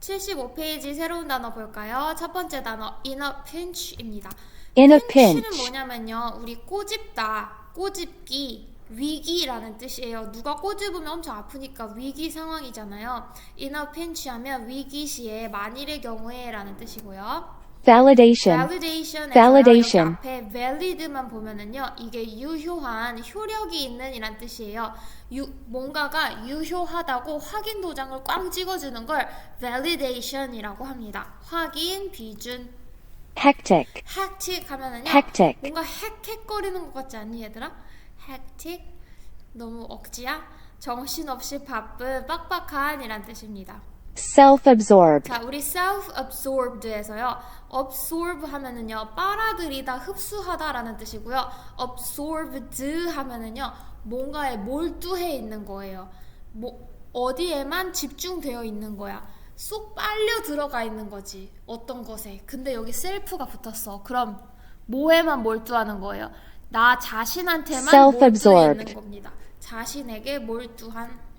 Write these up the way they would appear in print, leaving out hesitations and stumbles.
75페이지 새로운 단어 볼까요? 첫 번째 단어 in a pinch입니다. In a pinch는 pinch. 뭐냐면요. 우리 꼬집다, 꼬집기, 위기라는 뜻이에요. 누가 꼬집으면 엄청 아프니까 위기 상황이잖아요. in a pinch 하면 위기 시에 만일의 경우에 라는 뜻이고요. Validation. validation에서요. Validation. 여기 앞에 valid만 보면은요. 이게 유효한, 효력이 있는 이란 뜻이에요. 뭔가가 유효하다고 확인 도장을 꽝 찍어주는 걸 validation이라고 합니다. 확인, 비준. Hectic. hectic 하면은요. Hectic. 뭔가 헥헥거리는 것 같지 않니 얘들아? hectic 너무 억지야? 정신없이 바쁜, 빡빡한 이란 뜻입니다. Self-absorbed. 자, 우리 self-absorbed에서요. absorb 하면은요. 빨아들이다, 흡수하다라는 뜻이고요. absorbed 하면은요. 뭔가에 몰두해 있는 거예요. 어디에만 집중되어 있는 거야. 쏙 빨려 들어가 있는 거지. 어떤 것에. 근데 여기 셀프가 붙었어. 그럼 뭐에만 몰두하는 거예요? 나 자신한테만 몰두해 Self-absorbed. 있는 겁니다. 자신에게 몰두한.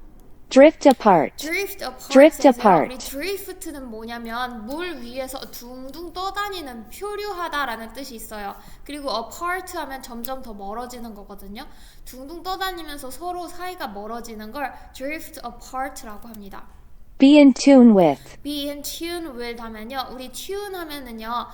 Drift apart. drift apart. Drift 우리 apart. drift는 뭐냐면 물 위에서 둥둥 떠다니는, 표류하다라는 뜻이 있어요. 그리고 apart 하면 점점 더 멀어지는 거거든요. 둥둥 떠다니면서 서로 사이가 멀어지는 걸 drift apart라고 합니다. Be in tune with. be in tune with 하면요. 우리 tune 하면은요.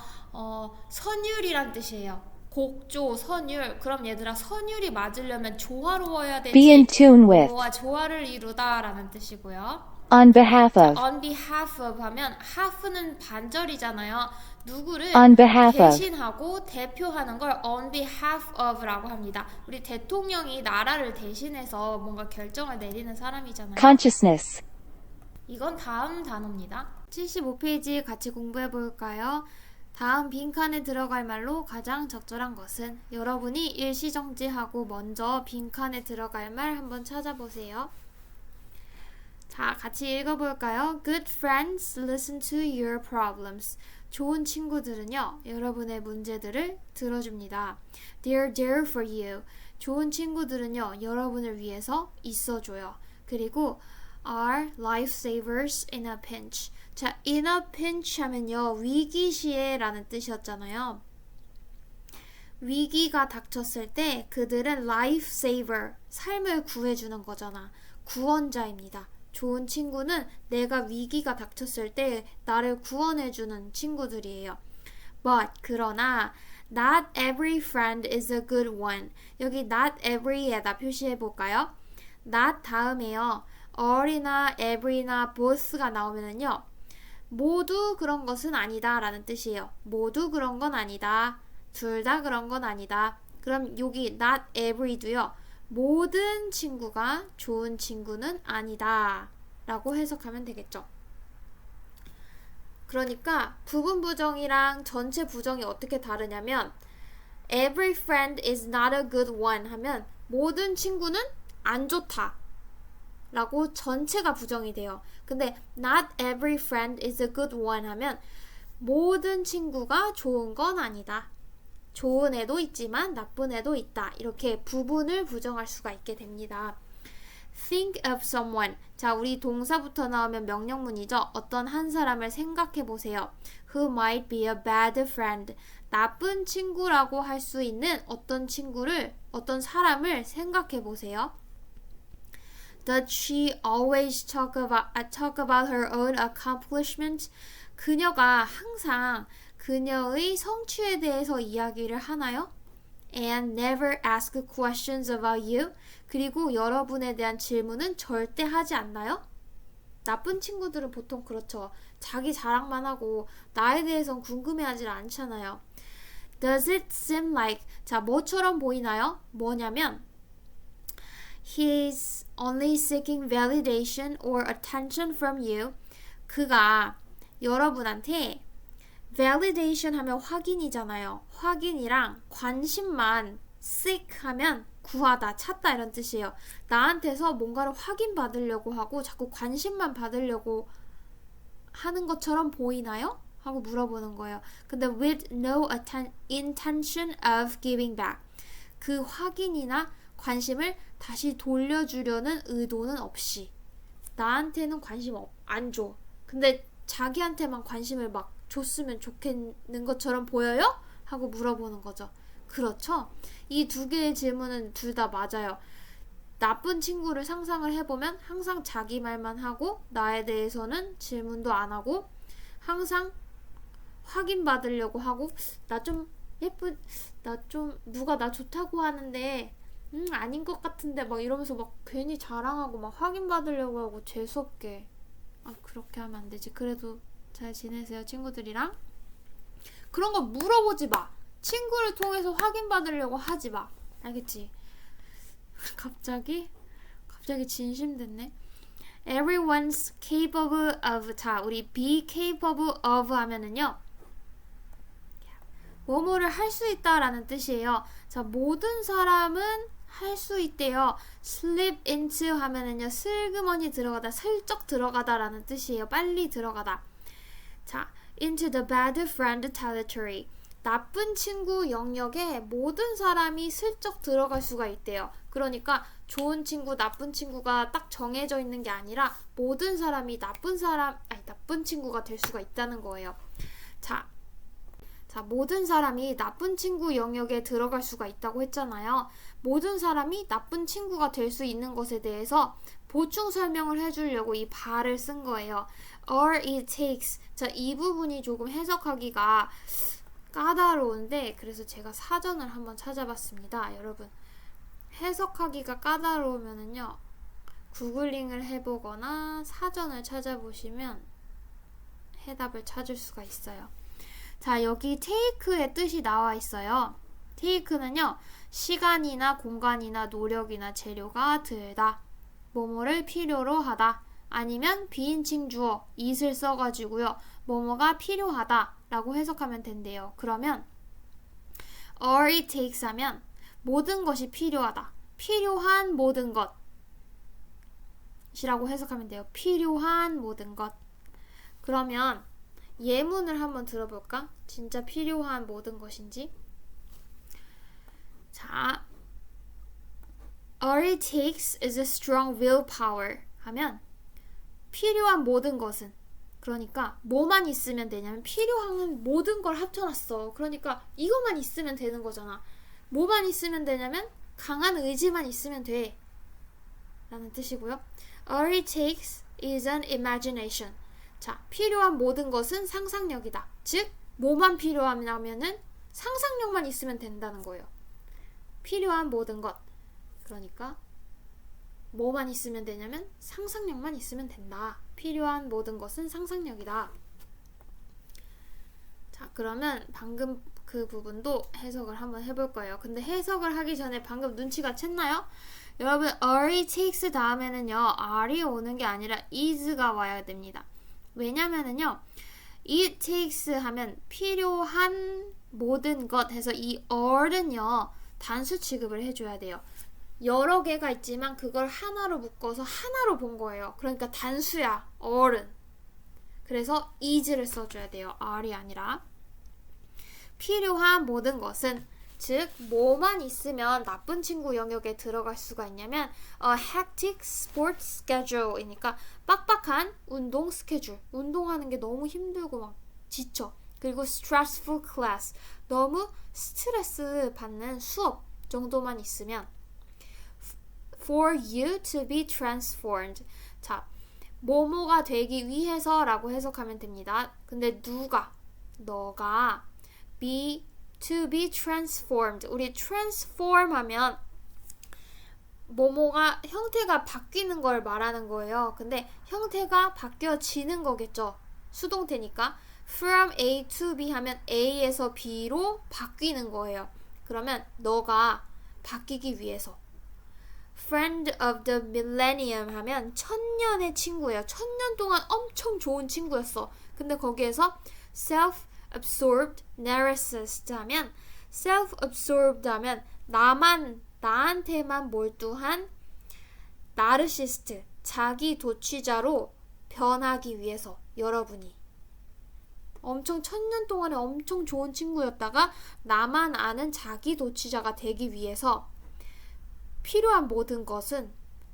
선율이란 뜻이에요. 곡조, 선율. 그럼 얘들아, 선율이 맞으려면 조화로워야 되지. Be in tune with. 뭐와 조화를 이루다 라는 뜻이고요. On behalf of. on behalf of 하면 half는 반절이잖아요. 누구를 On behalf of. 대신하고 대표하는 걸 on behalf of 라고 합니다. 우리 대통령이 나라를 대신해서 뭔가 결정을 내리는 사람이잖아요. Consciousness. 이건 다음 단어입니다. 75페이지 같이 공부해 볼까요? 다음 빈칸에 들어갈 말로 가장 적절한 것은? 여러분이 일시정지하고 먼저 빈칸에 들어갈 말 한번 찾아보세요. 자, 같이 읽어볼까요? Good friends listen to your problems. 좋은 친구들은요, 여러분의 문제들을 들어줍니다. They're there for you. 좋은 친구들은요, 여러분을 위해서 있어줘요. 그리고 are lifesavers in a pinch. 자, in a pinch 하면요, 위기 시에 라는 뜻이었잖아요. 위기가 닥쳤을 때 그들은 lifesaver, 삶을 구해주는 거잖아. 구원자입니다. 좋은 친구는 내가 위기가 닥쳤을 때 나를 구원해주는 친구들이에요. But, 그러나 not every friend is a good one. 여기 not every에다 표시해볼까요? not 다음에요. all이나 every나 both가 나오면은요. 모두 그런 것은 아니다 라는 뜻이에요. 모두 그런 건 아니다. 둘 다 그런 건 아니다. 그럼 여기 not every도요. 모든 친구가 좋은 친구는 아니다 라고 해석하면 되겠죠. 그러니까 부분 부정이랑 전체 부정이 어떻게 다르냐면 every friend is not a good one 하면 모든 친구는 안 좋다 라고 전체가 부정이 돼요. 근데 not every friend is a good one 하면 모든 친구가 좋은 건 아니다. 좋은 애도 있지만 나쁜 애도 있다. 이렇게 부분을 부정할 수가 있게 됩니다. Think of someone. 자, 우리 동사부터 나오면 명령문이죠. 어떤 한 사람을 생각해 보세요. Who might be a bad friend. 나쁜 친구라고 할 수 있는 어떤 친구를, 어떤 사람을 생각해 보세요. Does she always talk about her own accomplishments? 그녀가 항상 그녀의 성취에 대해서 이야기를 하나요? And never ask questions about you. 그리고 여러분에 대한 질문은 절대 하지 않나요? 나쁜 친구들은 보통 그렇죠. 자기 자랑만 하고 나에 대해서는 궁금해하지 않잖아요. Does it seem like, 자, 뭐처럼 보이나요? 뭐냐면 He's only seeking validation or attention from you. 그가 여러분한테 validation 하면 확인이잖아요. 확인이랑 관심만 seek 하면 구하다, 찾다 이런 뜻이에요. 나한테서 뭔가를 확인받으려고 하고 자꾸 관심만 받으려고 하는 것처럼 보이나요? 하고 물어보는 거예요. 근데 with no intention of giving back. 그 확인이나 관심을 다시 돌려주려는 의도는 없이 나한테는 관심 안 줘. 근데 자기한테만 관심을 막 줬으면 좋겠는 것처럼 보여요? 하고 물어보는 거죠. 그렇죠? 이 두 개의 질문은 둘 다 맞아요. 나쁜 친구를 상상을 해보면 항상 자기 말만 하고 나에 대해서는 질문도 안 하고 항상 확인받으려고 하고 나 좀 누가 나 좋다고 하는데 아닌 것 같은데 막 이러면서 막 괜히 자랑하고 막 확인받으려고 하고 재수없게. 그렇게 하면 안 되지. 그래도 잘 지내세요, 친구들이랑. 그런 거 물어보지 마. 친구를 통해서 확인받으려고 하지 마. 알겠지? 갑자기 진심됐네. Everyone's capable of. 자, 우리 be capable of 하면은요, 뭐뭐를 할 수 있다라는 뜻이에요. 자, 모든 사람은 할 수 있대요. slip into 하면은요, 슬그머니 들어가다, 슬쩍 들어가다라는 뜻이에요. 빨리 들어가다. 자, into the bad friend territory. 나쁜 친구 영역에 모든 사람이 슬쩍 들어갈 수가 있대요. 그러니까 좋은 친구, 나쁜 친구가 딱 정해져 있는 게 아니라 모든 사람이 나쁜 친구가 될 수가 있다는 거예요. 자, 모든 사람이 나쁜 친구 영역에 들어갈 수가 있다고 했잖아요. 모든 사람이 나쁜 친구가 될 수 있는 것에 대해서 보충 설명을 해주려고 이 bar를 쓴 거예요. Or it takes. 자, 이 부분이 조금 해석하기가 까다로운데 그래서 제가 사전을 한번 찾아봤습니다. 여러분, 해석하기가 까다로우면은요, 구글링을 해보거나 사전을 찾아보시면 해답을 찾을 수가 있어요. 자, 여기 take의 뜻이 나와 있어요. take는요, 시간이나 공간이나 노력이나 재료가 들다, 뭐뭐를 필요로 하다, 아니면 비인칭 주어 it을 써가지고요, 뭐뭐가 필요하다 라고 해석하면 된대요. 그러면 all it takes 하면 모든 것이 필요하다, 필요한 모든 것이라고 해석하면 돼요. 필요한 모든 것. 그러면 예문을 한번 들어볼까? 진짜 필요한 모든 것인지. 자, all it takes is a strong willpower 하면 필요한 모든 것은, 그러니까 뭐만 있으면 되냐면 필요한 모든 걸 합쳐놨어. 그러니까 이것만 있으면 되는 거잖아. 뭐만 있으면 되냐면 강한 의지만 있으면 돼 라는 뜻이고요. All it takes is an imagination. 자, 필요한 모든 것은 상상력이다. 즉, 뭐만 필요하냐면은 상상력만 있으면 된다는 거예요. 필요한 모든 것. 그러니까 뭐만 있으면 되냐면 상상력만 있으면 된다. 필요한 모든 것은 상상력이다. 자, 그러면 방금 그 부분도 해석을 한번 해볼 거예요. 근데 해석을 하기 전에 방금 눈치가 챘나요? 여러분, all it takes 다음에는요, R이 오는 게 아니라 is가 와야 됩니다. 왜냐면은요, it takes 하면 필요한 모든 것 해서 이 all은요, 단수 취급을 해줘야 돼요. 여러 개가 있지만 그걸 하나로 묶어서 하나로 본 거예요. 그러니까 단수야, all은. 그래서 is를 써줘야 돼요. R이 아니라. 필요한 모든 것은, 즉 뭐만 있으면 나쁜 친구 영역에 들어갈 수가 있냐면 a hectic sports schedule이니까 빡빡한 운동 스케줄, 운동하는 게 너무 힘들고 막 지쳐. 그리고 stressful class, 너무 스트레스 받는 수업 정도만 있으면 for you to be transformed. 자, 뭐뭐가 되기 위해서 라고 해석하면 됩니다. 근데 너가 to be transformed. 우리 transform 하면 뭐뭐가 형태가 바뀌는 걸 말하는 거예요. 근데 형태가 바뀌어지는 거겠죠. 수동태니까 from A to B 하면 A에서 B로 바뀌는 거예요. 그러면 너가 바뀌기 위해서 friend of the millennium 하면 천년의 친구예요. 천년 동안 엄청 좋은 친구였어. 근데 거기에서 self-absorbed narcissist 하면, self-absorbed 하면 나한테만 몰두한 나르시스트, 자기 도취자로 변하기 위해서 여러분이 엄청 천년 동안에 엄청 좋은 친구였다가 나만 아는 자기 도취자가 되기 위해서 필요한 모든 것은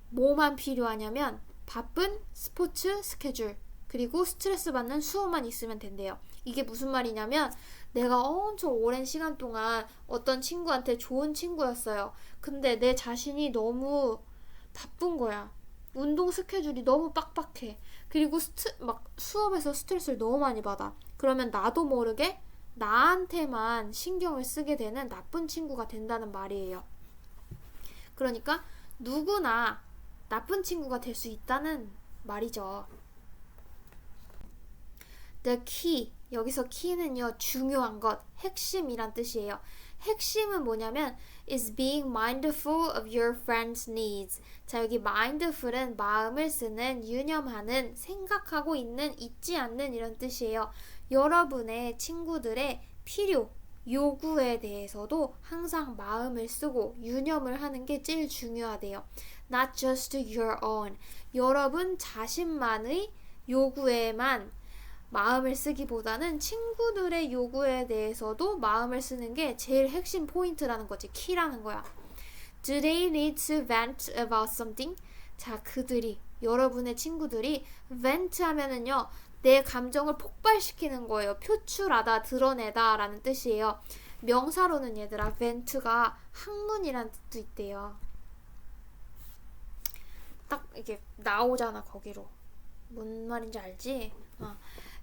뭐만 필요하냐면 바쁜 스포츠 스케줄, 그리고 스트레스 받는 수업만 있으면 된대요. 이게 무슨 말이냐면 내가 엄청 오랜 시간 동안 어떤 친구한테 좋은 친구였어요. 근데 내 자신이 너무 바쁜 거야. 운동 스케줄이 너무 빡빡해. 그리고 막 수업에서 스트레스를 너무 많이 받아. 그러면 나도 모르게 나한테만 신경을 쓰게 되는 나쁜 친구가 된다는 말이에요. 그러니까 누구나 나쁜 친구가 될 수 있다는 말이죠. The key. 여기서 key는요, 중요한 것, 핵심이란 뜻이에요. 핵심은 뭐냐면 is being mindful of your friend's needs. 자, 여기 mindful은 마음을 쓰는, 유념하는, 생각하고 있는, 잊지 않는 이런 뜻이에요. 여러분의 친구들의 필요, 요구에 대해서도 항상 마음을 쓰고 유념을 하는 게 제일 중요하대요. Not just your own. 여러분 자신만의 요구에만 마음을 쓰기보다는 친구들의 요구에 대해서도 마음을 쓰는 게 제일 핵심 포인트라는 거지. 키라는 거야. Do they need to vent about something? 자, 그들이, 여러분의 친구들이 vent 하면은요, 내 감정을 폭발시키는 거예요. 표출하다, 드러내다 라는 뜻이에요. 명사로는 얘들아, vent가 항문이란 뜻도 있대요. 딱 이게 나오잖아, 거기로. 뭔 말인지 알지?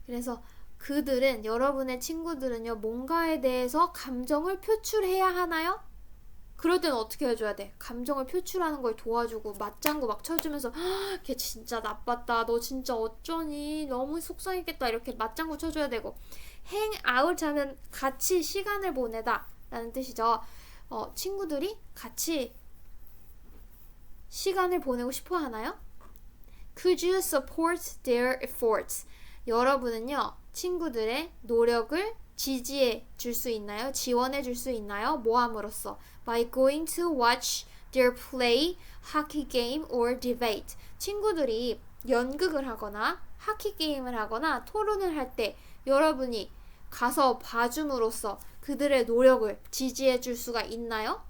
그래서 그들은, 여러분의 친구들은요, 뭔가에 대해서 감정을 표출해야 하나요? 그럴 때는 어떻게 해줘야 돼? 감정을 표출하는 걸 도와주고 맞장구 막 쳐주면서 걔 진짜 나빴다, 너 진짜 어쩌니, 너무 속상했겠다, 이렇게 맞장구 쳐줘야 되고, hang out 하면 같이 시간을 보내다 라는 뜻이죠. 친구들이 같이 시간을 보내고 싶어 하나요? Could you support their efforts? 여러분은요, 친구들의 노력을 지지해 줄 수 있나요? 지원해 줄 수 있나요? 뭐 함으로써? By going to watch their play, hockey game or debate. 친구들이 연극을 하거나 하키 게임을 하거나 토론을 할 때 여러분이 가서 봐줌으로써 그들의 노력을 지지해 줄 수가 있나요?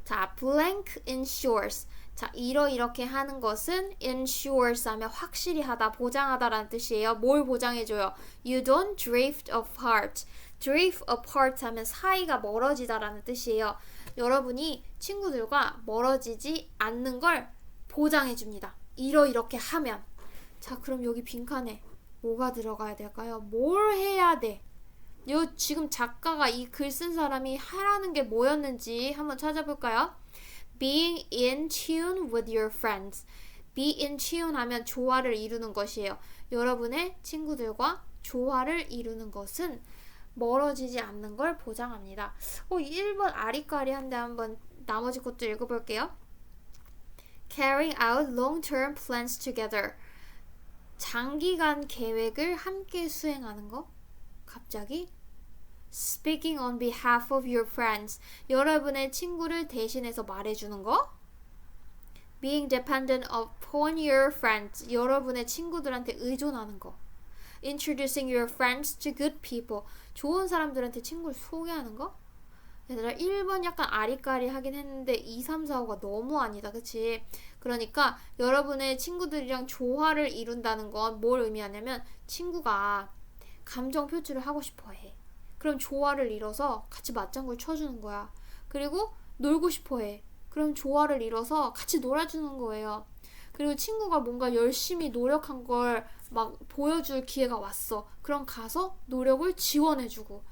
자, blank ensures. 자, 이렇게 하는 것은 ensures 하면 확실히 하다, 보장하다 라는 뜻이에요. 뭘 보장해줘요? You don't drift apart. drift apart 하면 사이가 멀어지다 라는 뜻이에요. 여러분이 친구들과 멀어지지 않는 걸 보장해줍니다. 이렇게 하면. 자, 그럼 여기 빈칸에 뭐가 들어가야 될까요? 뭘 해야 돼? 지금 작가가 이 글 쓴 사람이 하라는 게 뭐였는지 한번 찾아볼까요? Being in tune with your friends. Be in tune 하면 조화를 이루는 것이에요. 여러분의 친구들과 조화를 이루는 것은 멀어지지 않는 걸 보장합니다. 1번 아리까리한데 한번 나머지 것도 읽어볼게요. Carrying out long-term plans together. 장기간 계획을 함께 수행하는 거? 갑자기? Speaking on behalf of your friends. 여러분의 친구를 대신해서 말해주는 거. Being dependent upon your friends. 여러분의 친구들한테 의존하는 거. Introducing your friends to good people. 좋은 사람들한테 친구를 소개하는 거. 얘들아, 1번 약간 아리까리 하긴 했는데 2, 3, 4, 5가 너무 아니다, 그치? 그러니까 여러분의 친구들이랑 조화를 이룬다는 건 뭘 의미하냐면 친구가 감정 표출을 하고 싶어 해. 그럼 조화를 이뤄서 같이 맞장구를 쳐주는 거야. 그리고 놀고 싶어 해. 그럼 조화를 이뤄서 같이 놀아주는 거예요. 그리고 친구가 뭔가 열심히 노력한 걸 막 보여줄 기회가 왔어. 그럼 가서 노력을 지원해주고,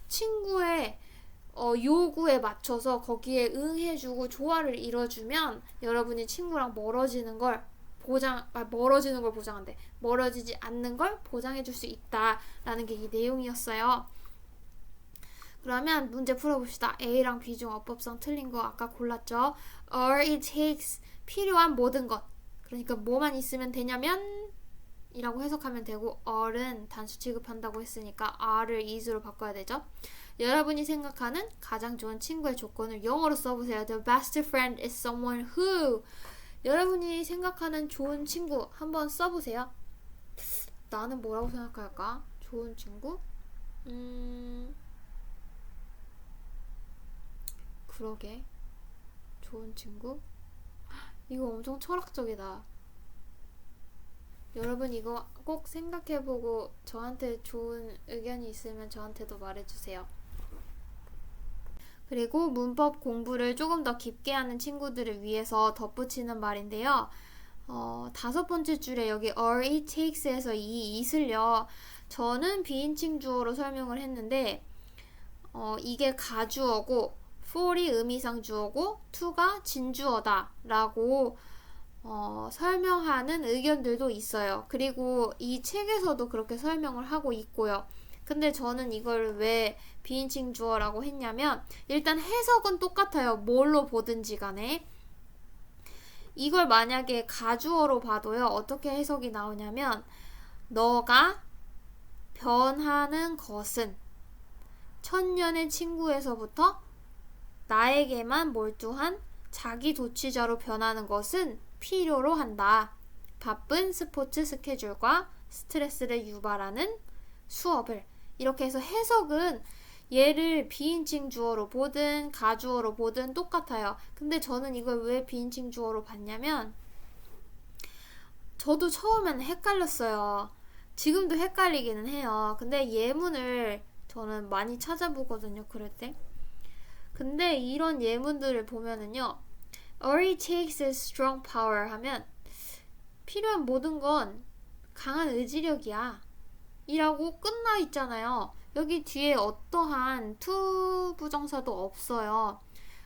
친구의 요구에 맞춰서 거기에 응해주고 조화를 이뤄주면 여러분이 친구랑 멀어지는 걸 보장한대. 멀어지지 않는 걸 보장해줄 수 있다라는 게 이 내용이었어요. 그러면 문제 풀어봅시다. A랑 B 중 어법상 틀린 거 아까 골랐죠? All it takes. 필요한 모든 것. 그러니까 뭐만 있으면 되냐면 이라고 해석하면 되고, all은 단수 취급한다고 했으니까 R을 is로 바꿔야 되죠. 여러분이 생각하는 가장 좋은 친구의 조건을 영어로 써보세요. The best friend is someone who. 여러분이 생각하는 좋은 친구 한번 써보세요. 나는 뭐라고 생각할까? 좋은 친구? 그러게. 좋은 친구? 이거 엄청 철학적이다. 여러분 이거 꼭 생각해보고 저한테 좋은 의견이 있으면 저한테도 말해주세요. 그리고 문법 공부를 조금 더 깊게 하는 친구들을 위해서 덧붙이는 말인데요. 5번째 줄에 여기 it takes에서 이 it을요. 저는 비인칭 주어로 설명을 했는데 이게 가주어고 for이 의미상 주어고 to가 진주어다 라고 설명하는 의견들도 있어요. 그리고 이 책에서도 그렇게 설명을 하고 있고요. 근데 저는 이걸 왜 비인칭 주어라고 했냐면 일단 해석은 똑같아요. 뭘로 보든지 간에. 이걸 만약에 가주어로 봐도요. 어떻게 해석이 나오냐면 너가 변하는 것은 천년의 친구에서부터 나에게만 몰두한 자기 도취자로 변하는 것은 필요로 한다. 바쁜 스포츠 스케줄과 스트레스를 유발하는 수업을. 이렇게 해서 해석은 얘를 비인칭 주어로 보든 가주어로 보든 똑같아요. 근데 저는 이걸 왜 비인칭 주어로 봤냐면 저도 처음에는 헷갈렸어요. 지금도 헷갈리기는 해요. 근데 예문을 저는 많이 찾아보거든요. 그럴 때. 근데 이런 예문들을 보면은요. All it takes is strong power 하면 필요한 모든 건 강한 의지력이야. 이라고 끝나 있잖아요. 여기 뒤에 어떠한 to 부정사도 없어요.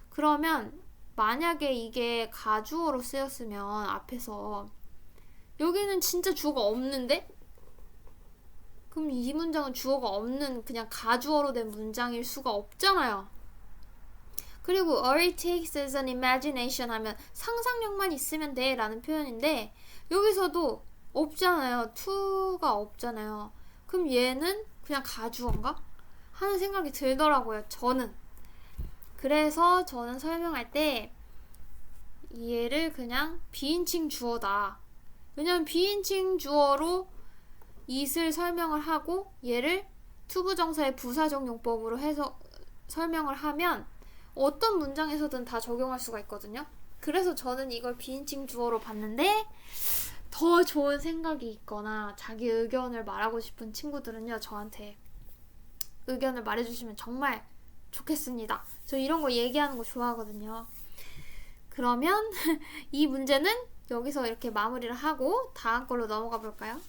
그러면 만약에 이게 가주어로 쓰였으면 앞에서 여기는 진짜 주어가 없는데? 그럼 이 문장은 주어가 없는 그냥 가주어로 된 문장일 수가 없잖아요. 그리고 all it takes is an imagination 하면 상상력만 있으면 돼 라는 표현인데 여기서도 없잖아요. to가 없잖아요. 그럼 얘는 그냥 가주어인가? 하는 생각이 들더라고요. 저는. 그래서 저는 설명할 때 얘를 그냥 비인칭 주어다. 왜냐면 비인칭 주어로 it을 설명을 하고 얘를 투부정사의 부사적 용법으로 해서 설명을 하면 어떤 문장에서든 다 적용할 수가 있거든요. 그래서 저는 이걸 비인칭 주어로 봤는데 더 좋은 생각이 있거나 자기 의견을 말하고 싶은 친구들은요. 저한테 의견을 말해주시면 정말 좋겠습니다. 저 이런 거 얘기하는 거 좋아하거든요. 그러면 이 문제는 여기서 이렇게 마무리를 하고 다음 걸로 넘어가 볼까요?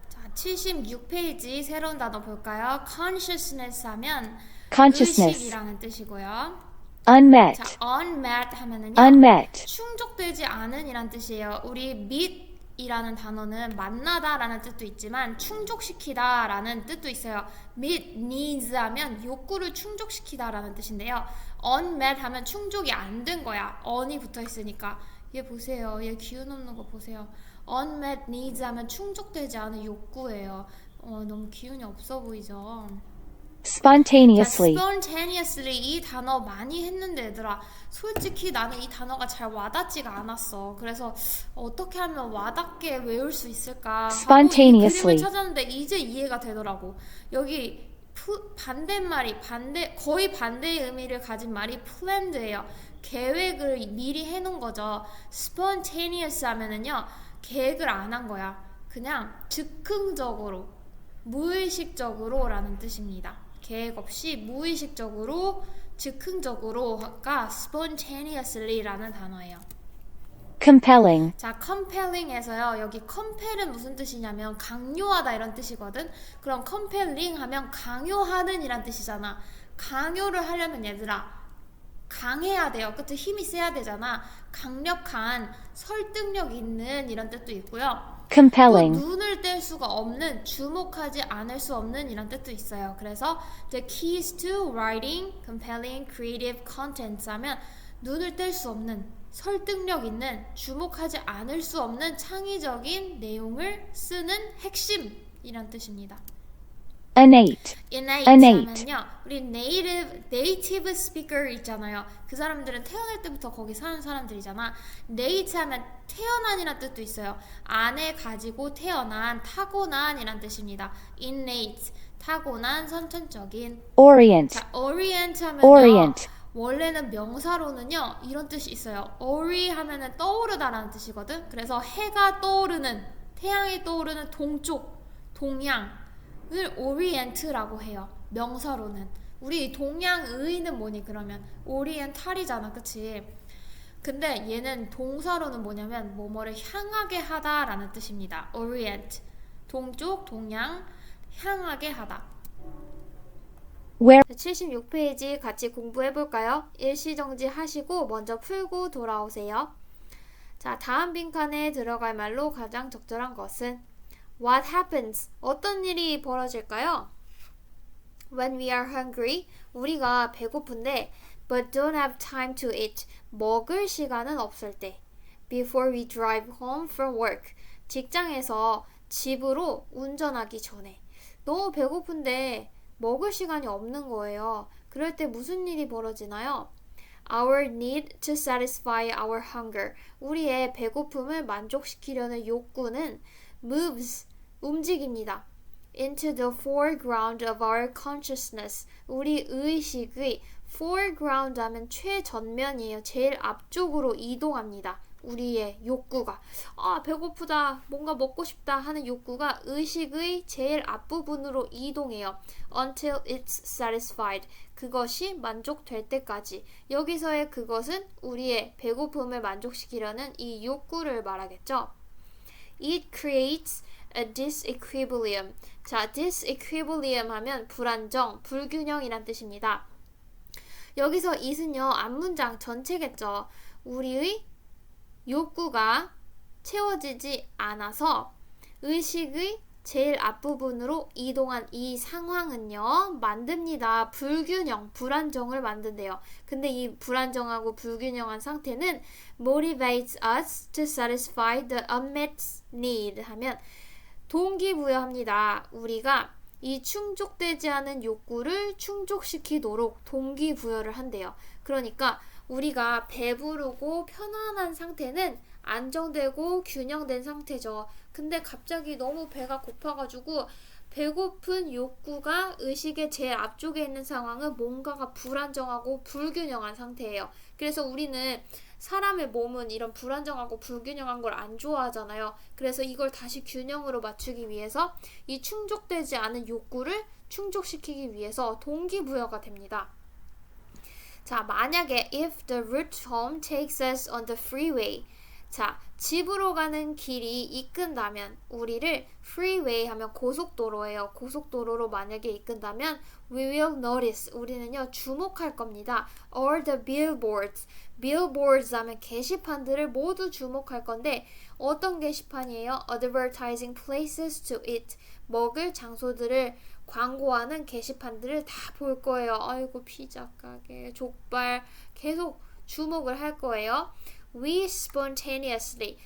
자, 76페이지 새로운 단어 볼까요? consciousness 하면 Consciousness. 의식이라는 뜻이고요. Unmet. 자, unmet 하면은요. Unmet. 충족되지 않은 이란 뜻이에요. 우리 meet이라는 단어는 만나다라는 뜻도 있지만 충족시키다 라는 뜻도 있어요. meet needs 하면 욕구를 충족시키다라는 뜻인데요. unmet 하면 충족이 안 된 거야. on이 붙어 있으니까. 얘 보세요. 얘 기운 없는 거 보세요. unmet needs 하면 충족되지 않은 욕구예요. 너무 기운이 없어 보이죠? Spontaneously. 자, spontaneously 이 단어 많이 했는데 얘들아 솔직히 나는 이 단어가 잘 와닿지가 않았어. 그래서 어떻게 하면 와닿게 외울 수 있을까 하고 이 Spontaneously. 그림을 찾았는데 이제 이해가 되더라고. 여기 반대말이 거의 반대의 의미를 가진 말이 planned예요. 계획을 미리 해놓은 거죠. spontaneous 하면은요 계획을 안 한 거야. 그냥 즉흥적으로 무의식적으로 라는 뜻입니다. 계획 없이 무의식적으로 즉흥적으로가 spontaneously 라는 단어예요. Compelling. 자, compelling에서요. 여기 compel은 무슨 뜻이냐면 강요하다 이런 뜻이거든. 그럼 compelling 하면 강요하는 이란 뜻이잖아. 강요를 하려면 얘들아 강해야 돼요. 그치? 힘이 세야 되잖아. 강력한 설득력 있는 이런 뜻도 있고요. Compelling. 눈을 뗄 수가 없는, 주목하지 않을 수 없는 이런 뜻도 있어요. 그래서 the keys to writing compelling creative contents 하면 눈을 뗄 수 없는, 설득력 있는, 주목하지 않을 수 없는 창의적인 내용을 쓰는 핵심이란 뜻입니다. Innate. innate 하면요. 우리 native speaker 있잖아요. 그 사람들은 태어날 때부터 거기 사는 사람들이잖아. innate 하면 태어난이란 뜻도 있어요. 안에 가지고 태어난, 타고난이란 뜻입니다. innate, 타고난, 선천적인. Orient. 자, orient 하면요. Orient. 원래는 명사로는요 이런 뜻이 있어요. 어리 하면은 떠오르다라는 뜻이거든. 그래서 해가 떠오르는, 태양이 떠오르는 동쪽, 동양을 오리엔트라고 해요. 명사로는. 우리 동양의는 뭐니 그러면 오리엔탈이잖아, 그치? 근데 얘는 동사로는 뭐냐면 뭐뭐를 향하게 하다라는 뜻입니다. orient, 동쪽, 동양, 향하게 하다. Where 76페이지 같이 공부해볼까요? 일시정지 하시고 먼저 풀고 돌아오세요. 자, 다음 빈칸에 들어갈 말로 가장 적절한 것은 What happens? 어떤 일이 벌어질까요? When we are hungry, 우리가 배고픈데 but don't have time to eat, 먹을 시간은 없을 때. Before we drive home from work, 직장에서 집으로 운전하기 전에. 너무 배고픈데 먹을 시간이 없는 거예요. 그럴 때 무슨 일이 벌어지나요? Our need to satisfy our hunger. 우리의 배고픔을 만족시키려는 욕구는 moves, 움직입니다. into the foreground of our consciousness. 우리 의식의 foreground 하면 최전면이에요. 제일 앞쪽으로 이동합니다. 우리의 욕구가 배고프다, 뭔가 먹고 싶다 하는 욕구가 의식의 제일 앞부분으로 이동해요. until it's satisfied. 그것이 만족될 때까지. 여기서의 그것은 우리의 배고픔을 만족시키려는 이 욕구를 말하겠죠. It creates a disequilibrium. 자, disequilibrium 하면 불안정, 불균형이란 뜻입니다. 여기서 it은요, 앞문장 전체겠죠. 우리의 욕구가 채워지지 않아서 의식의 제일 앞부분으로 이동한 이 상황은요, 만듭니다. 불균형, 불안정을 만든대요. 근데 이 불안정하고 불균형한 상태는 motivates us to satisfy the unmet need 하면 동기부여합니다. 우리가 이 충족되지 않은 욕구를 충족시키도록 동기부여를 한대요. 그러니까 우리가 배부르고 편안한 상태는 안정되고 균형된 상태죠. 근데 갑자기 너무 배가 고파가지고 배고픈 욕구가 의식의 제일 앞쪽에 있는 상황은 뭔가가 불안정하고 불균형한 상태예요. 그래서 우리는 사람의 몸은 이런 불안정하고 불균형한 걸 안 좋아하잖아요. 그래서 이걸 다시 균형으로 맞추기 위해서 이 충족되지 않은 욕구를 충족시키기 위해서 동기부여가 됩니다. 자, 만약에 if the route home takes us on the freeway. 자, 집으로 가는 길이 이끈다면 우리를 freeway 하면 고속도로예요. 고속도로로 만약에 이끈다면 we will notice. 우리는요, 주목할 겁니다. All the billboards. billboards 하면 게시판들을 모두 주목할 건데 어떤 게시판이에요? advertising places to eat. 먹을 장소들을 광고하는 게시판들을 다 볼 거예요. 아이고, 피자 가게, 족발 계속 주목을 할 거예요. We spontaneously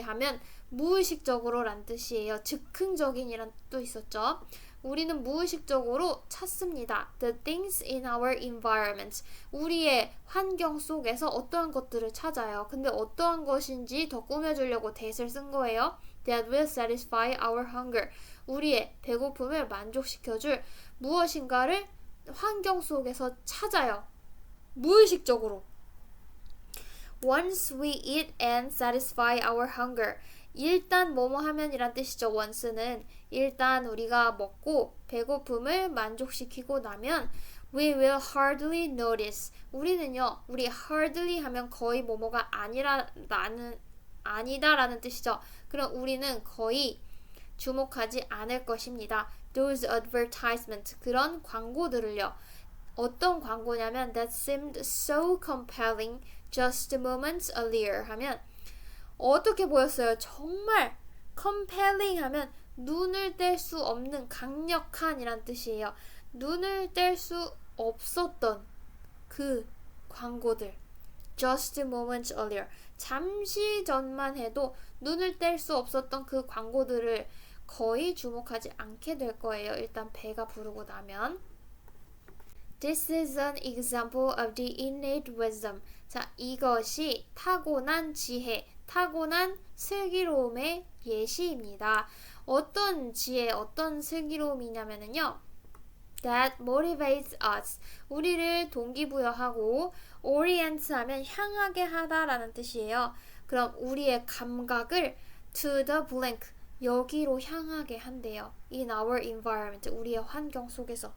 하면 무의식적으로 란 뜻이에요. 즉흥적인이란 뜻도 있었죠. 우리는 무의식적으로 찾습니다. The things in our environment. 우리의 환경 속에서 어떠한 것들을 찾아요. 근데 어떠한 것인지 더 꾸며주려고 that을 쓴 거예요. That will satisfy our hunger. 우리의 배고픔을 만족시켜줄 무엇인가를 환경 속에서 찾아요. 무의식적으로. Once we eat and satisfy our hunger. 일단 뭐뭐 하면이란 뜻이죠. once는 일단 우리가 먹고 배고픔을 만족시키고 나면 we will hardly notice. 우리는요, 우리 hardly 하면 거의 뭐뭐가 아니다라는 뜻이죠. 그럼 우리는 거의 주목하지 않을 것입니다. Those advertisements, 그런 광고들을요. 어떤 광고냐면 that seemed so compelling just moments earlier 하면 어떻게 보였어요? 정말 compelling 하면 눈을 뗄 수 없는 강력한 이란 뜻이에요. 눈을 뗄 수 없었던 그 광고들. Just moments earlier. 잠시 전만 해도 눈을 뗄 수 없었던 그 광고들을 거의 주목하지 않게 될 거예요. 일단 배가 부르고 나면. This is an example of the innate wisdom. 자, 이것이 타고난 지혜, 타고난 슬기로움의 예시입니다. 어떤 지혜, 어떤 슬기로움이냐면요. that motivates us. 우리를 동기부여하고 orient 하면 향하게 하다라는 뜻이에요. 그럼 우리의 감각을 to the blank 여기로 향하게 한대요. In our environment 우리의 환경 속에서.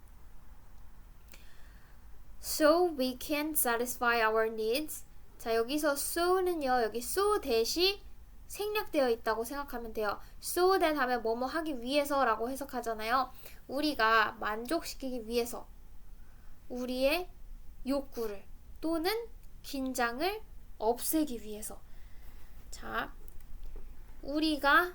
So we can satisfy our needs. 자 여기서 so는요 여기 so 대시 생략되어 있다고 생각하면 돼요. So that 하면 뭐뭐 하기 위해서 라고 해석하잖아요. 우리가 만족시키기 위해서 우리의 욕구를 또는 긴장을 없애기 위해서. 자, 우리가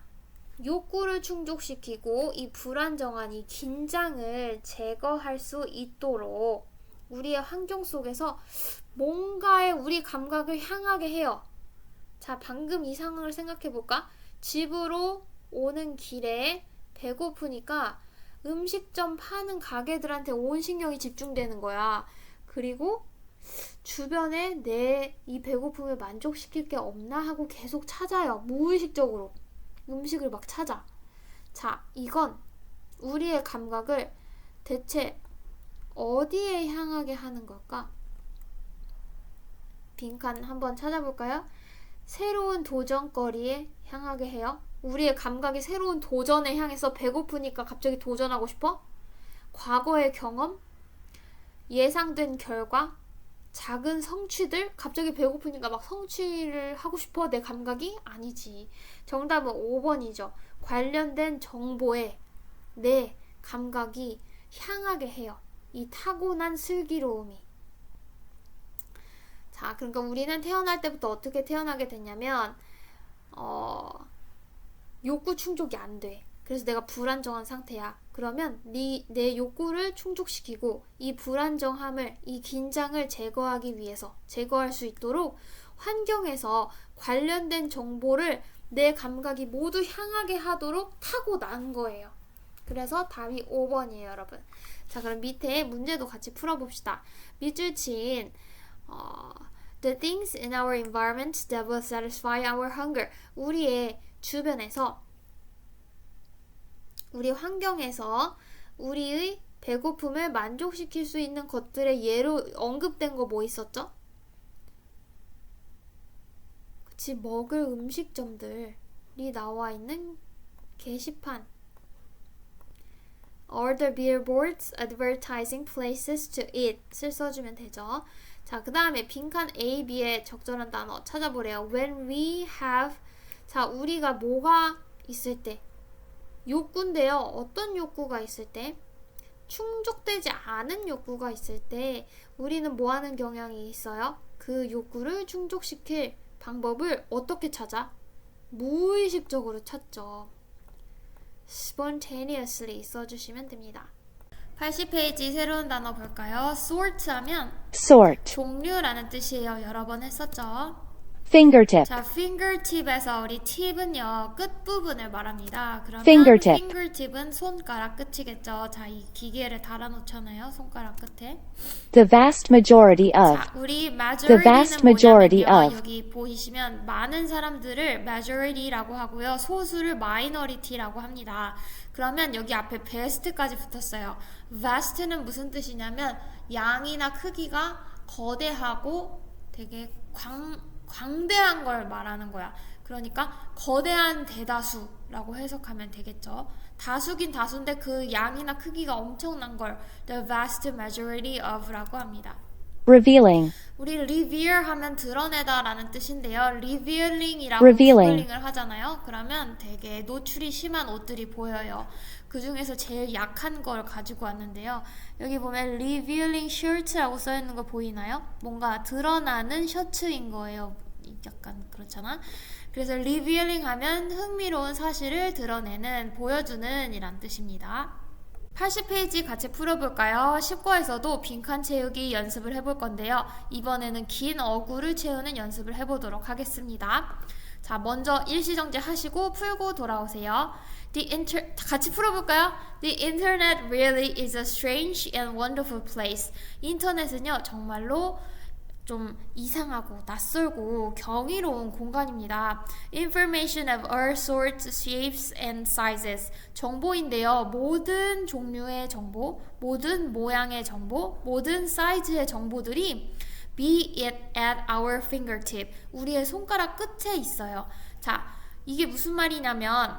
욕구를 충족시키고 이 불안정한 이 긴장을 제거할 수 있도록 우리의 환경 속에서 뭔가의 우리 감각을 향하게 해요. 자, 방금 이 상황을 생각해 볼까? 집으로 오는 길에 배고프니까 음식점 파는 가게들한테 온 신경이 집중되는 거야. 그리고 주변에 내 이 배고픔을 만족시킬 게 없나 하고 계속 찾아요. 무의식적으로 음식을 막 찾아. 자, 이건 우리의 감각을 대체 어디에 향하게 하는 걸까? 빈칸 한번 찾아볼까요? 새로운 도전거리에 향하게 해요. 우리의 감각이 새로운 도전에 향해서 배고프니까 갑자기 도전하고 싶어? 과거의 경험? 예상된 결과? 작은 성취들? 갑자기 배고프니까 막 성취를 하고 싶어? 내 감각이? 아니지. 정답은 5번이죠. 관련된 정보에 내 감각이 향하게 해요. 이 타고난 슬기로움이. 자, 그러니까 우리는 태어날 때부터 어떻게 태어나게 됐냐면 욕구 충족이 안 돼. 그래서 내가 불안정한 상태야. 그러면 내 욕구를 충족시키고 이 불안정함을, 이 긴장을 제거할 수 있도록 환경에서 관련된 정보를 내 감각이 모두 향하게 하도록 타고난 거예요. 그래서 답이 5번이에요, 여러분. 자, 그럼 밑에 문제도 같이 풀어봅시다. 밑줄 친 The things in our environment that will satisfy our hunger. 우리의 주변에서, 우리 환경에서 우리의 배고픔을 만족시킬 수 있는 것들의 예로 언급된 거 뭐 있었죠? 그치, 먹을 음식점들이 나와 있는 게시판. Are the billboards advertising places to eat을 써주면 되죠. 자, 그 다음에 빈칸 A, B에 적절한 단어 찾아보래요. When we have, 자, 우리가 뭐가 있을 때, 욕구인데요. 어떤 욕구가 있을 때? 충족되지 않은 욕구가 있을 때 우리는 뭐 하는 경향이 있어요? 그 욕구를 충족시킬 방법을 어떻게 찾아? 무의식적으로 찾죠. spontaneously 써주시면 됩니다. 80페이지 새로운 단어 볼까요? sort 하면 sort, 종류라는 뜻이에요. 여러 번 했었죠. fingertip, 자, fingertip에서 우리 tip은요 끝부분을 말합니다. 그러면 Fingertip. fingertip은 손가락 끝이겠죠. 자, 이 기계를 달아놓잖아요. 손가락 끝에. the vast majority of, 자, 우리 The vast majority majority는 뭐냐면요. of. 여기 보이시면 많은 사람들을 majority라고 하고요. 소수를 minority라고 합니다. 그러면 여기 앞에 best까지 붙었어요. vast는 무슨 뜻이냐면 양이나 크기가 거대하고 되게 광대한 걸 말하는 거야. 그러니까 거대한 대다수라고 해석하면 되겠죠. 다수긴 다수인데 그 양이나 크기가 엄청난 걸 the vast majority of라고 합니다. revealing, 우리 revere 하면 드러내다 라는 뜻인데요. revealing이라고 Revealing. 구글링을 하잖아요. 그러면 되게 노출이 심한 옷들이 보여요. 그 중에서 제일 약한 걸 가지고 왔는데요. 여기 보면 revealing shirt라고 써있는 거 보이나요? 뭔가 드러나는 셔츠인 거예요. 약간 그렇잖아. 그래서 revealing 하면 흥미로운 사실을 드러내는, 보여주는 이란 뜻입니다. 80페이지 같이 풀어볼까요? 10거에서도 빈칸 채우기 연습을 해볼 건데요. 이번에는 긴 어구를 채우는 연습을 해보도록 하겠습니다. 자, 먼저 일시정지 하시고 풀고 돌아오세요. 같이 풀어볼까요? The internet really is a strange and wonderful place. 인터넷은요, 정말로 좀 이상하고 낯설고 경이로운 공간입니다. Information of all sorts, shapes and sizes. 정보인데요. 모든 종류의 정보, 모든 모양의 정보, 모든 사이즈의 정보들이 be it at our fingertip. 우리의 손가락 끝에 있어요. 자, 이게 무슨 말이냐면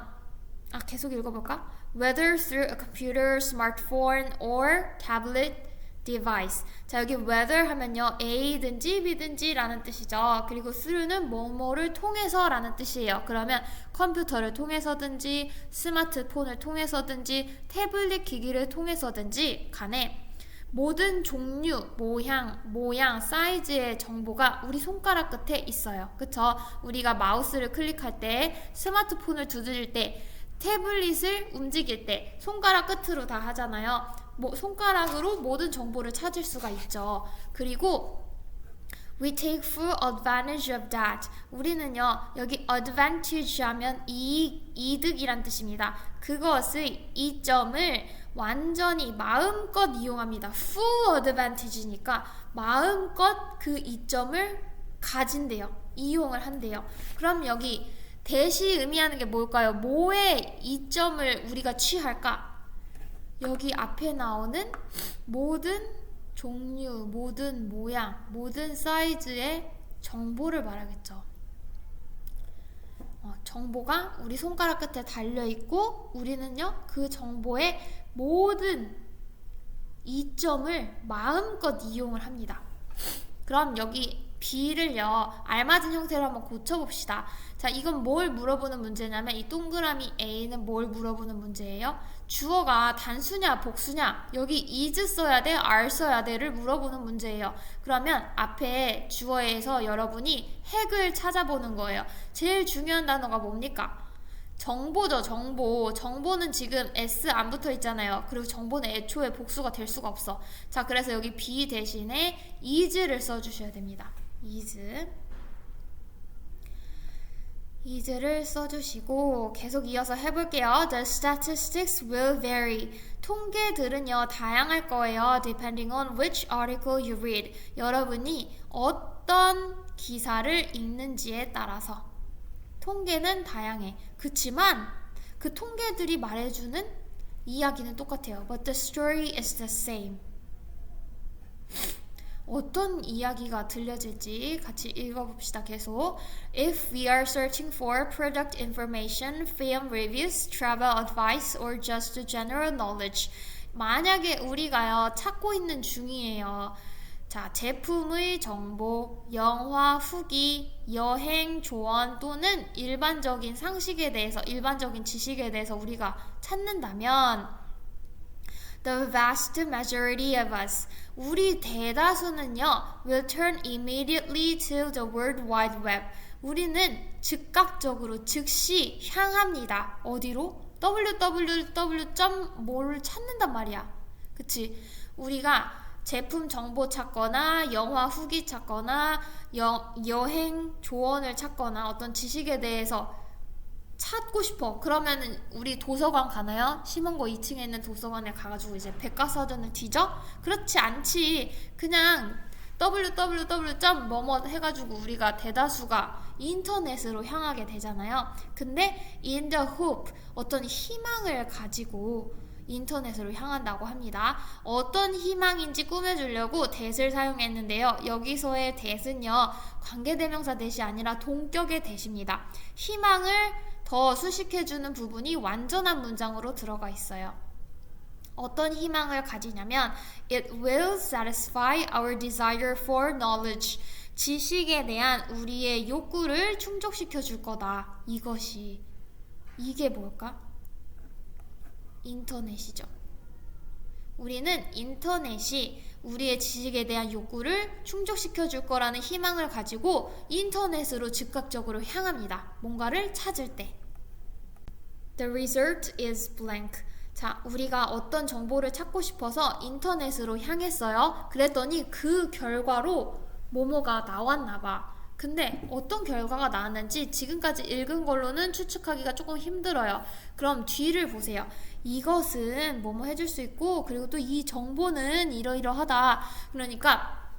계속 읽어볼까? Whether through a computer, smartphone, or tablet device. 자, 여기 whether 하면요 A든지 B든지 라는 뜻이죠. 그리고 through는 뭐뭐를 통해서 라는 뜻이에요. 그러면 컴퓨터를 통해서든지 스마트폰을 통해서든지 태블릿 기기를 통해서든지 간에 모든 종류, 모양, 사이즈의 정보가 우리 손가락 끝에 있어요. 그쵸? 우리가 마우스를 클릭할 때, 스마트폰을 두드릴 때, 태블릿을 움직일 때 손가락 끝으로 다 하잖아요. 손가락으로 모든 정보를 찾을 수가 있죠. 그리고 we take full advantage of that. 우리는요, 여기 advantage 하면 이득이란 뜻입니다. 그것의 이점을 완전히 마음껏 이용합니다. full advantage니까 마음껏 그 이점을 가진대요. 이용을 한대요. 그럼 여기 대시 의미하는 게 뭘까요? 뭐의 이점을 우리가 취할까? 여기 앞에 나오는 모든 종류, 모든 모양, 모든 사이즈의 정보를 말하겠죠. 정보가 우리 손가락 끝에 달려있고 우리는요 그 정보의 모든 이점을 마음껏 이용을 합니다. 그럼 여기 B를요 알맞은 형태로 한번 고쳐봅시다. 자, 이건 뭘 물어보는 문제냐면 이 동그라미 A는 뭘 물어보는 문제예요? 주어가 단수냐 복수냐, 여기 is 써야 돼 are 써야 돼를 물어보는 문제예요. 그러면 앞에 주어에서 여러분이 핵을 찾아보는 거예요. 제일 중요한 단어가 뭡니까? 정보죠. 정보는 지금 S 안 붙어 있잖아요. 그리고 정보는 애초에 복수가 될 수가 없어. 자, 그래서 여기 B 대신에 is를 써주셔야 됩니다. is를 써주시고 계속 이어서 해볼게요. The statistics will vary. 통계들은요 다양할 거예요. Depending on which article you read. 여러분이 어떤 기사를 읽는지에 따라서 통계는 다양해. 그치만 그 통계들이 말해주는 이야기는 똑같아요. But the story is the same. 어떤 이야기가 들려질지 같이 읽어봅시다. 계속. If we are searching for product information, film reviews, travel advice, or just general knowledge. 만약에 우리가요 찾고 있는 중이에요. 자, 제품의 정보, 영화 후기, 여행 조언 또는 일반적인 상식에 대해서, 일반적인 지식에 대해서 우리가 찾는다면 The vast majority of us, 우리 대다수는요 will turn immediately to the World Wide Web. 우리는 즉각적으로 즉시 향합니다. 어디로? www.뭘 찾는단 말이야. 그치? 우리가 제품 정보 찾거나 영화 후기 찾거나 여행 조언을 찾거나 어떤 지식에 대해서 찾고 싶어. 그러면은 우리 도서관 가나요? 심원고 2층에 있는 도서관에 가가지고 이제 백과사전을 뒤져? 그렇지 않지. 그냥 www.뭐뭐 해가지고 우리가 대다수가 인터넷으로 향하게 되잖아요. 근데 in the hope, 어떤 희망을 가지고 인터넷으로 향한다고 합니다. 어떤 희망인지 꾸며주려고 that을 사용했는데요. 여기서의 that은요 관계대명사 that이 아니라 동격의 that입니다. 희망을 더 수식해주는 부분이 완전한 문장으로 들어가 있어요. 어떤 희망을 가지냐면 It will satisfy our desire for knowledge. 지식에 대한 우리의 욕구를 충족시켜 줄 거다. 이게 뭘까? 인터넷이죠. 우리는 인터넷이 우리의 지식에 대한 욕구를 충족시켜 줄 거라는 희망을 가지고 인터넷으로 즉각적으로 향합니다. 뭔가를 찾을 때. The result is blank. 자, 우리가 어떤 정보를 찾고 싶어서 인터넷으로 향했어요. 그랬더니 그 결과로 뭐뭐가 나왔나 봐. 근데 어떤 결과가 나왔는지 지금까지 읽은 걸로는 추측하기가 조금 힘들어요. 그럼 뒤를 보세요. 이것은 뭐뭐 해줄 수 있고, 그리고 또 이 정보는 이러이러하다. 그러니까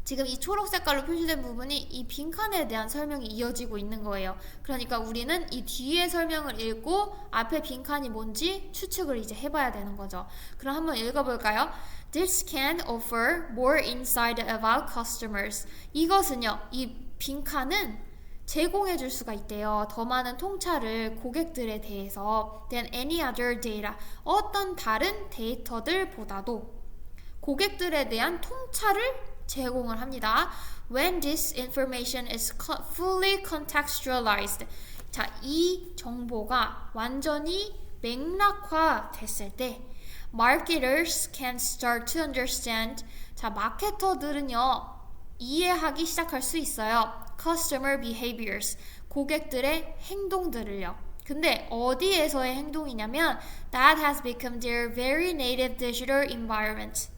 지금 이 초록 색깔로 표시된 부분이 이 빈칸에 대한 설명이 이어지고 있는 거예요. 그러니까 우리는 이 뒤에 설명을 읽고 앞에 빈칸이 뭔지 추측을 이제 해봐야 되는 거죠. 그럼 한번 읽어볼까요? This can offer more insight about customers. 이것은요, 이 빈칸은 제공해 줄 수가 있대요. 더 많은 통찰을 고객들에 대해서 than any other data. 어떤 다른 데이터들보다도 고객들에 대한 통찰을 제공을 합니다. When this information is fully contextualized. 자, 이 정보가 완전히 맥락화 됐을 때 marketers can start to understand. 자, 마케터들은요, 이해하기 시작할 수 있어요. Customer behaviors. 고객들의 행동들을요. 근데 어디에서의 행동이냐면 that has become their very native digital environment.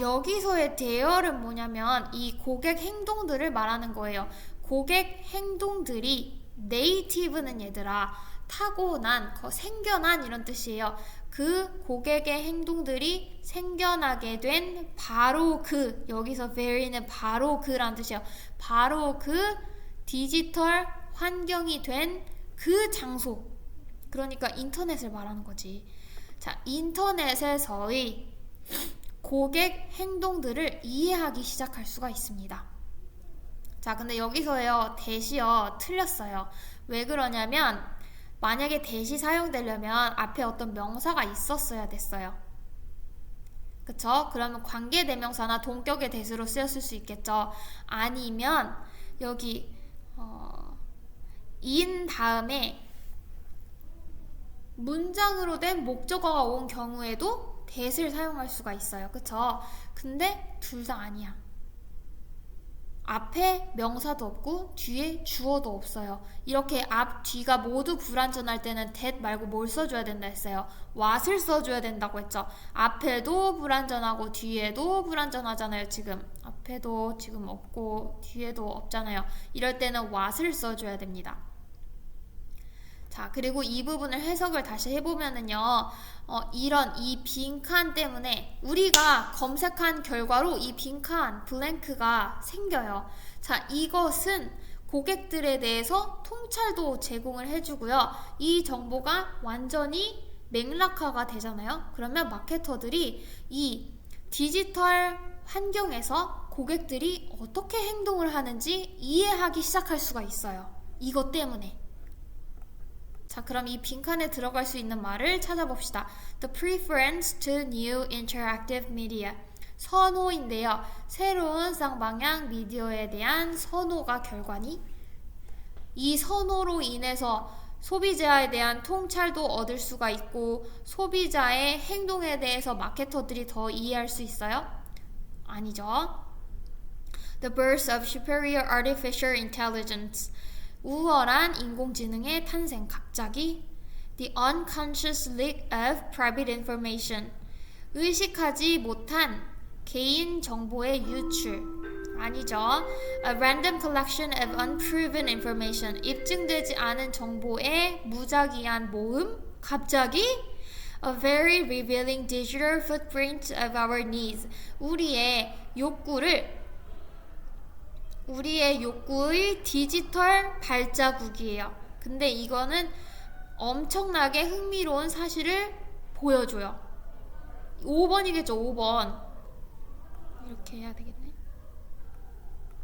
여기서의 대열은 뭐냐면 이 고객 행동들을 말하는 거예요. 고객 행동들이 네이티브는 얘들아 타고난, 생겨난 이런 뜻이에요. 그 고객의 행동들이 생겨나게 된 바로 그, 여기서 very는 바로 그란 뜻이에요. 바로 그 디지털 환경이 된 그 장소. 그러니까 인터넷을 말하는 거지. 자, 인터넷에서의 고객 행동들을 이해하기 시작할 수가 있습니다. 자, 근데 여기서요, 대시요, 틀렸어요. 왜 그러냐면, 만약에 대시 사용되려면 앞에 어떤 명사가 있었어야 됐어요. 그쵸? 그러면 관계대명사나 동격의 대수로 쓰였을 수 있겠죠. 아니면, 여기, in 다음에 문장으로 된 목적어가 온 경우에도 that을 사용할 수가 있어요. 그쵸? 근데 둘 다 아니야. 앞에 명사도 없고 뒤에 주어도 없어요. 이렇게 앞, 뒤가 모두 불완전할 때는 that 말고 뭘 써줘야 된다 했어요? what을 써줘야 된다고 했죠. 앞에도 불완전하고 뒤에도 불완전하잖아요. 지금 앞에도 지금 없고 뒤에도 없잖아요. 이럴 때는 what을 써줘야 됩니다. 자, 그리고 이 부분을 해석을 다시 해보면은요, 이런 이 빈칸 때문에 우리가 검색한 결과로 이 빈칸, 블랭크가 생겨요. 자, 이것은 고객들에 대해서 통찰도 제공을 해주고요. 이 정보가 완전히 맥락화가 되잖아요. 그러면 마케터들이 이 디지털 환경에서 고객들이 어떻게 행동을 하는지 이해하기 시작할 수가 있어요. 이것 때문에. 자, 그럼 이 빈칸에 들어갈 수 있는 말을 찾아봅시다. The preference to new interactive media. 선호인데요. 새로운 쌍방향 미디어에 대한 선호가 결과니? 이 선호로 인해서 소비자에 대한 통찰도 얻을 수가 있고 소비자의 행동에 대해서 마케터들이 더 이해할 수 있어요? 아니죠. The birth of superior artificial intelligence. 우월한 인공지능의 탄생, 갑자기. The unconscious leak of private information. 의식하지 못한 개인 정보의 유출. 아니죠. A random collection of unproven information. 입증되지 않은 정보의 무작위한 모음. 갑자기. A very revealing digital footprint of our needs. 우리의 욕구의 디지털 발자국이에요. 근데 이거는 엄청나게 흥미로운 사실을 보여줘요. 5번이겠죠, 5번. 이렇게 해야 되겠네.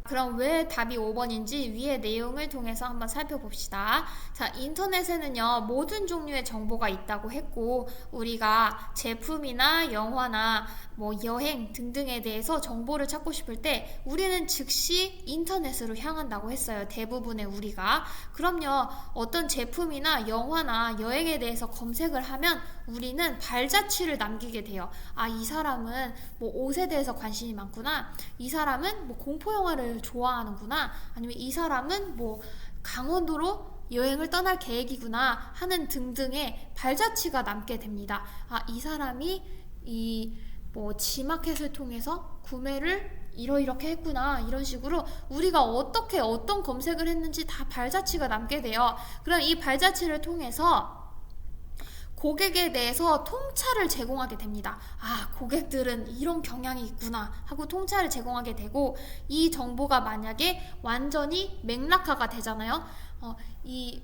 그럼 왜 답이 5번인지 위의 내용을 통해서 한번 살펴봅시다. 자, 인터넷에는요, 모든 종류의 정보가 있다고 했고, 우리가 제품이나 영화나 뭐 여행 등등에 대해서 정보를 찾고 싶을 때 우리는 즉시 인터넷으로 향한다고 했어요. 대부분의 우리가. 그럼요, 어떤 제품이나 영화나 여행에 대해서 검색을 하면 우리는 발자취를 남기게 돼요. 아, 이 사람은 뭐 옷에 대해서 관심이 많구나. 이 사람은 뭐 공포영화를 좋아하는구나. 아니면 이 사람은 뭐 강원도로 여행을 떠날 계획이구나 하는 등등의 발자취가 남게 됩니다. 아, 이 사람이 이 뭐 지마켓을 통해서 구매를 이렇게 했구나. 이런 식으로 우리가 어떻게 어떤 검색을 했는지 다 발자취가 남게 돼요. 그럼 이 발자취를 통해서 고객에 대해서 통찰을 제공하게 됩니다. 아, 고객들은 이런 경향이 있구나 하고 통찰을 제공하게 되고, 이 정보가 만약에 완전히 맥락화가 되잖아요.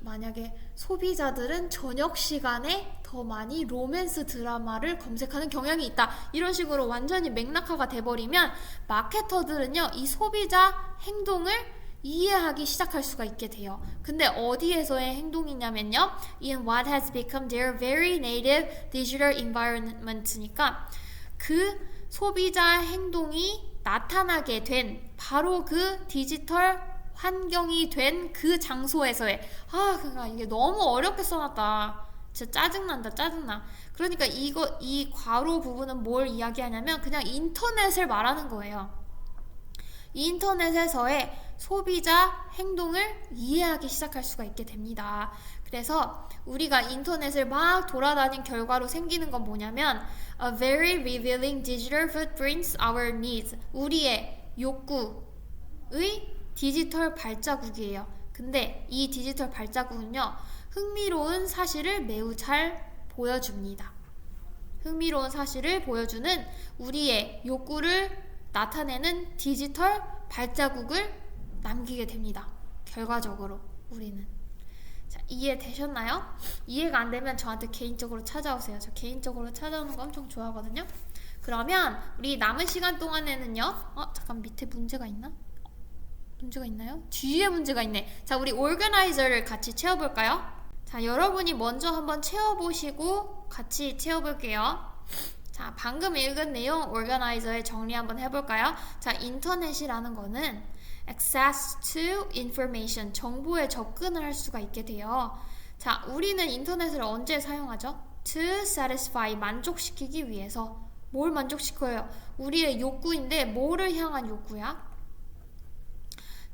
만약에 소비자들은 저녁 시간에 더 많이 로맨스 드라마를 검색하는 경향이 있다. 이런 식으로 완전히 맥락화가 돼버리면 마케터들은요, 이 소비자 행동을 이해하기 시작할 수가 있게 돼요. 근데 어디에서의 행동이냐면요, in what has become their very native digital environment니까 그 소비자 행동이 나타나게 된 바로 그 디지털 환경이 된 그 장소에서의, 그러니까 이게 너무 어렵게 써놨다. 진짜 짜증난다, 짜증나. 그러니까 이 괄호 부분은 뭘 이야기하냐면 그냥 인터넷을 말하는 거예요. 인터넷에서의 소비자 행동을 이해하기 시작할 수가 있게 됩니다. 그래서 우리가 인터넷을 막 돌아다닌 결과로 생기는 건 뭐냐면 a very revealing digital footprints our needs. 우리의 욕구의 디지털 발자국이에요. 근데 이 디지털 발자국은요, 흥미로운 사실을 매우 잘 보여줍니다. 흥미로운 사실을 보여주는 우리의 욕구를 나타내는 디지털 발자국을 남기게 됩니다. 결과적으로 우리는. 자, 이해되셨나요? 이해가 안 되면 저한테 개인적으로 찾아오세요. 저 개인적으로 찾아오는 거 엄청 좋아하거든요. 그러면 우리 남은 시간 동안에는요, 잠깐 밑에 문제가 있나? 문제가 있나요? 뒤에 문제가 있네. 자, 우리 organizer를 같이 채워볼까요? 자, 여러분이 먼저 한번 채워보시고 같이 채워볼게요. 자, 방금 읽은 내용 organizer의 정리 한번 해볼까요? 자, 인터넷이라는 거는 access to information, 정보에 접근을 할 수가 있게 돼요. 자, 우리는 인터넷을 언제 사용하죠? to satisfy, 만족시키기 위해서. 뭘 만족시켜요? 우리의 욕구인데 뭐를 향한 욕구야?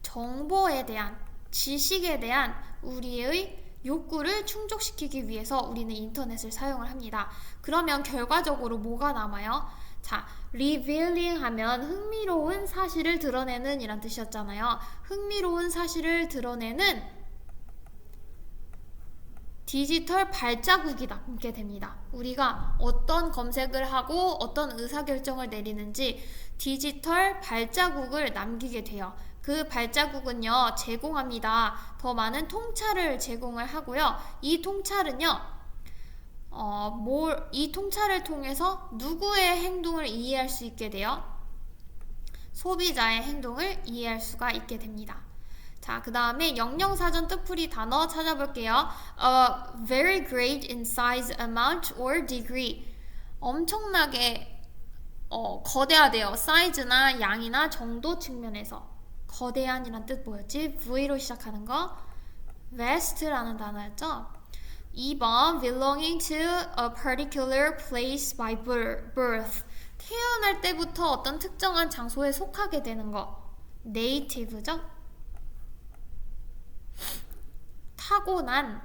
정보에 대한, 지식에 대한 우리의 욕구를 충족시키기 위해서 우리는 인터넷을 사용을 합니다. 그러면 결과적으로 뭐가 남아요? 자, revealing 하면 흥미로운 사실을 드러내는 이란 뜻이었잖아요. 흥미로운 사실을 드러내는 디지털 발자국이 남게 됩니다. 우리가 어떤 검색을 하고 어떤 의사결정을 내리는지 디지털 발자국을 남기게 돼요. 그 발자국은요, 제공합니다. 더 많은 통찰을 제공을 하고요. 이 통찰은요, 이 통찰을 통해서 누구의 행동을 이해할 수 있게 돼요? 소비자의 행동을 이해할 수가 있게 됩니다. 자, 그 다음에 영영사전 뜻풀이 단어 찾아볼게요. Very great in size, amount, or degree. 엄청나게 거대하대요. 사이즈나 양이나 정도 측면에서. 거대한이란 뜻 뭐였지? V로 시작하는 거 vast라는 단어였죠. 2번 belonging to a particular place by birth. 태어날 때부터 어떤 특정한 장소에 속하게 되는 거. native죠. 타고난,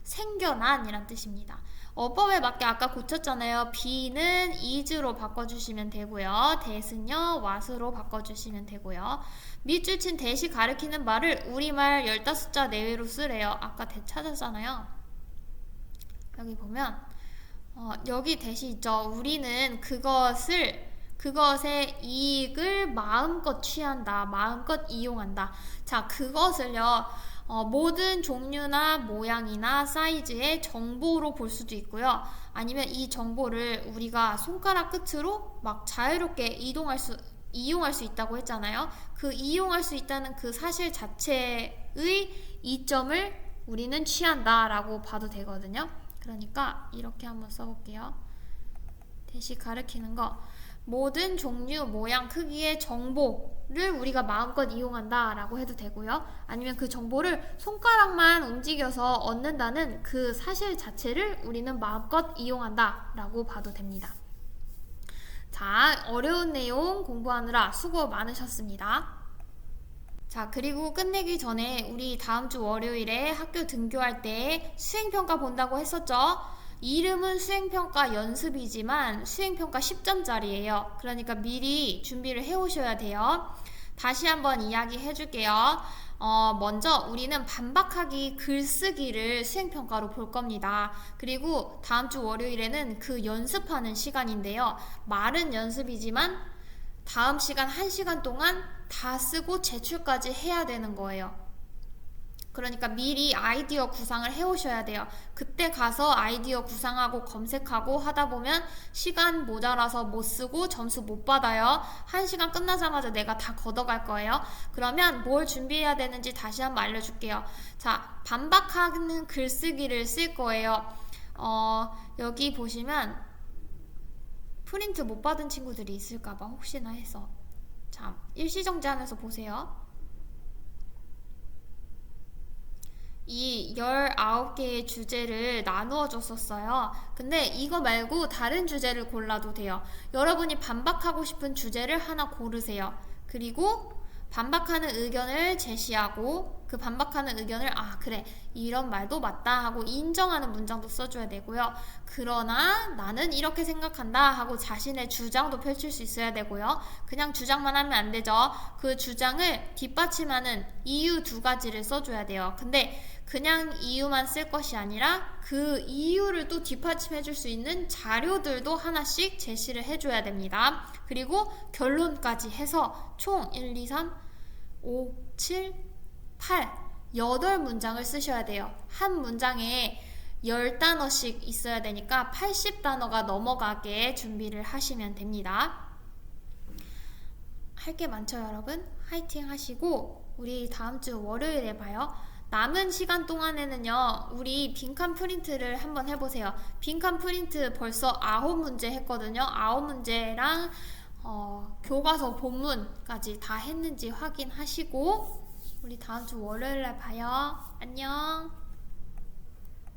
생겨난 이란 뜻입니다. 어법에 맞게 아까 고쳤잖아요. be는 is로 바꿔주시면 되고요. that은요, what으로 바꿔주시면 되고요. 밑줄 친 that이 가리키는 말을 우리말 15자 내외로 쓰래요. 아까 that 찾았잖아요. 여기 보면 여기 that이 있죠. 우리는 그것의 이익을 마음껏 취한다. 마음껏 이용한다. 자, 그것을요, 모든 종류나 모양이나 사이즈의 정보로 볼 수도 있고요. 아니면 이 정보를 우리가 손가락 끝으로 막 자유롭게 이용할 수 있다고 했잖아요. 그 이용할 수 있다는 그 사실 자체의 이점을 우리는 취한다라고 봐도 되거든요. 그러니까 이렇게 한번 써볼게요. 대시 가리키는 거. 모든 종류, 모양, 크기의 정보를 우리가 마음껏 이용한다 라고 해도 되고요. 아니면 그 정보를 손가락만 움직여서 얻는다는 그 사실 자체를 우리는 마음껏 이용한다 라고 봐도 됩니다. 자, 어려운 내용 공부하느라 수고 많으셨습니다. 자, 그리고 끝내기 전에 우리 다음 주 월요일에 학교 등교할 때 수행평가 본다고 했었죠? 이름은 수행평가 연습이지만 수행평가 10점짜리예요. 그러니까 미리 준비를 해오셔야 돼요. 다시 한번 이야기해 줄게요. 먼저 우리는 반박하기 글쓰기를 수행평가로 볼 겁니다. 그리고 다음 주 월요일에는 그 연습하는 시간인데요. 말은 연습이지만 다음 시간 1시간 동안 다 쓰고 제출까지 해야 되는 거예요. 그러니까 미리 아이디어 구상을 해오셔야 돼요. 그때 가서 아이디어 구상하고 검색하고 하다 보면 시간 모자라서 못 쓰고 점수 못 받아요. 1시간 끝나자마자 내가 다 걷어갈 거예요. 그러면 뭘 준비해야 되는지 다시 한번 알려줄게요. 자, 반박하는 글쓰기를 쓸 거예요. 여기 보시면 프린트 못 받은 친구들이 있을까봐 혹시나 해서. 자, 일시정지하면서 보세요. 이 19개의 주제를 나누어 줬었어요. 근데 이거 말고 다른 주제를 골라도 돼요. 여러분이 반박하고 싶은 주제를 하나 고르세요. 그리고 반박하는 의견을 제시하고 그 반박하는 의견을 그래 이런 말도 맞다 하고 인정하는 문장도 써줘야 되고요. 그러나 나는 이렇게 생각한다 하고 자신의 주장도 펼칠 수 있어야 되고요. 그냥 주장만 하면 안 되죠. 그 주장을 뒷받침하는 이유 2가지를 써줘야 돼요. 근데 그냥 이유만 쓸 것이 아니라 그 이유를 또 뒷받침해 줄 수 있는 자료들도 하나씩 제시를 해줘야 됩니다. 그리고 결론까지 해서 총 1, 2, 3, 5, 7, 8, 8문장을 쓰셔야 돼요. 한 문장에 10단어씩 있어야 되니까 80단어가 넘어가게 준비를 하시면 됩니다. 할 게 많죠, 여러분? 화이팅 하시고 우리 다음 주 월요일에 봐요. 남은 시간 동안에는요, 우리 빈칸 프린트를 한번 해보세요. 빈칸 프린트 벌써 9문제 했거든요. 9문제랑 교과서 본문까지 다 했는지 확인하시고 우리 다음 주 월요일에 봐요. 안녕.